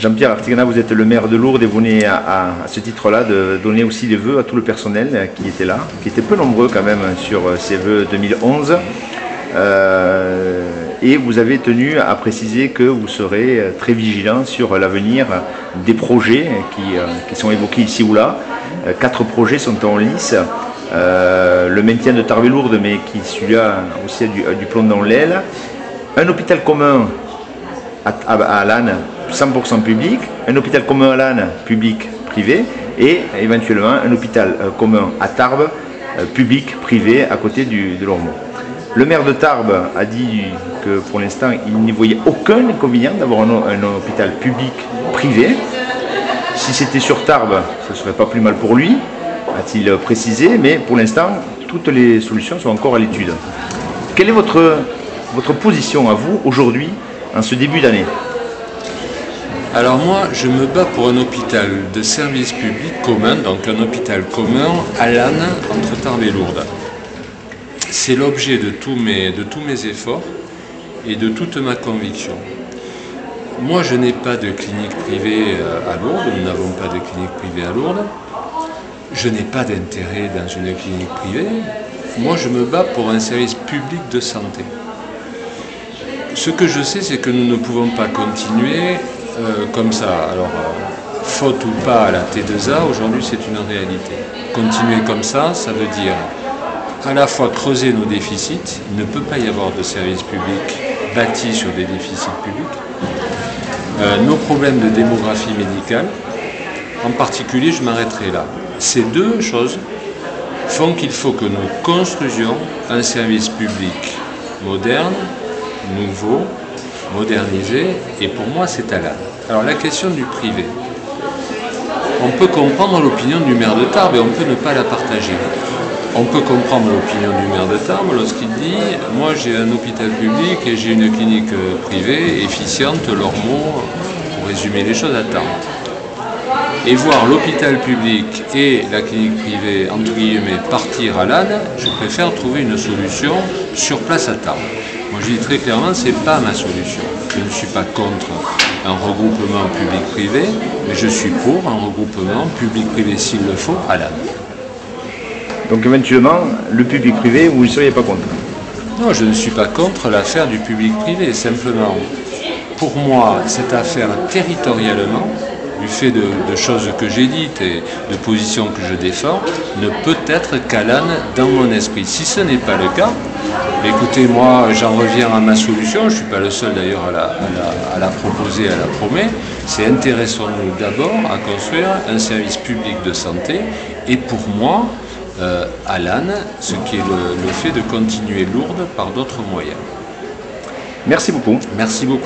Jean-Pierre Artiganat, vous êtes le maire de Lourdes et vous venez à ce titre-là de donner aussi des vœux à tout le personnel qui était là, qui était peu nombreux quand même sur ces vœux 2011. Et vous avez tenu à préciser que vous serez très vigilant sur l'avenir des projets qui sont évoqués ici ou là. 4 projets sont en lice. Le maintien de Tarbes et Lourdes, mais qui celui-là aussi a du plomb dans l'aile. Un hôpital commun à Lannes, 100% public, un hôpital commun à Lannes, public-privé, et éventuellement un hôpital commun à Tarbes, public-privé, à côté de l'Ormeau. Le maire de Tarbes a dit que pour l'instant, il n'y voyait aucun inconvénient d'avoir un hôpital public-privé. Si c'était sur Tarbes, ce ne serait pas plus mal pour lui, a-t-il précisé, mais pour l'instant, toutes les solutions sont encore à l'étude. Quelle est votre position à vous, aujourd'hui, en ce début d'année? Alors moi, je me bats pour un hôpital de service public commun, donc un hôpital commun à Lannes, entre Tarbes et Lourdes. C'est l'objet de tous mes efforts et de toute ma conviction. Moi, je n'ai pas de clinique privée à Lourdes, nous n'avons pas de clinique privée à Lourdes. Je n'ai pas d'intérêt dans une clinique privée. Moi, je me bats pour un service public de santé. Ce que je sais, c'est que nous ne pouvons pas continuer comme ça. Alors, faute ou pas à la T2A, aujourd'hui, c'est une réalité. Continuer comme ça, ça veut dire à la fois creuser nos déficits. Il ne peut pas y avoir de service public bâti sur des déficits publics. Nos problèmes de démographie médicale, en particulier, je m'arrêterai là. Ces deux choses font qu'il faut que nous construisions un service public moderne, nouveau, modernisé, et pour moi c'est à Lannes. Alors la question du privé. On peut comprendre l'opinion du maire de Tarbes et on peut ne pas la partager. On peut comprendre l'opinion du maire de Tarbes lorsqu'il dit « Moi j'ai un hôpital public et j'ai une clinique privée efficiente, l'Ormeau, pour résumer les choses à Tarbes. » Et voir l'hôpital public et la clinique privée, entre guillemets, partir à Lannes, je préfère trouver une solution sur place à Tarbes. Moi je dis très clairement, ce n'est pas ma solution. Je ne suis pas contre un regroupement public-privé, mais je suis pour un regroupement public-privé s'il le faut à Lannes. Donc éventuellement, le public-privé, vous ne seriez pas contre? Non, je ne suis pas contre l'affaire du public-privé. Simplement, pour moi, cette affaire territorialement, du fait de choses que j'ai dites et de positions que je défends, ne peut être qu'à Lannes dans mon esprit. Si ce n'est pas le cas, écoutez, moi j'en reviens à ma solution, je ne suis pas le seul d'ailleurs à la proposer, à la promets, c'est intéressons-nous d'abord à construire un service public de santé et pour moi, à Lannes, ce qui est le fait de continuer Lourdes par d'autres moyens. Merci beaucoup. Merci beaucoup.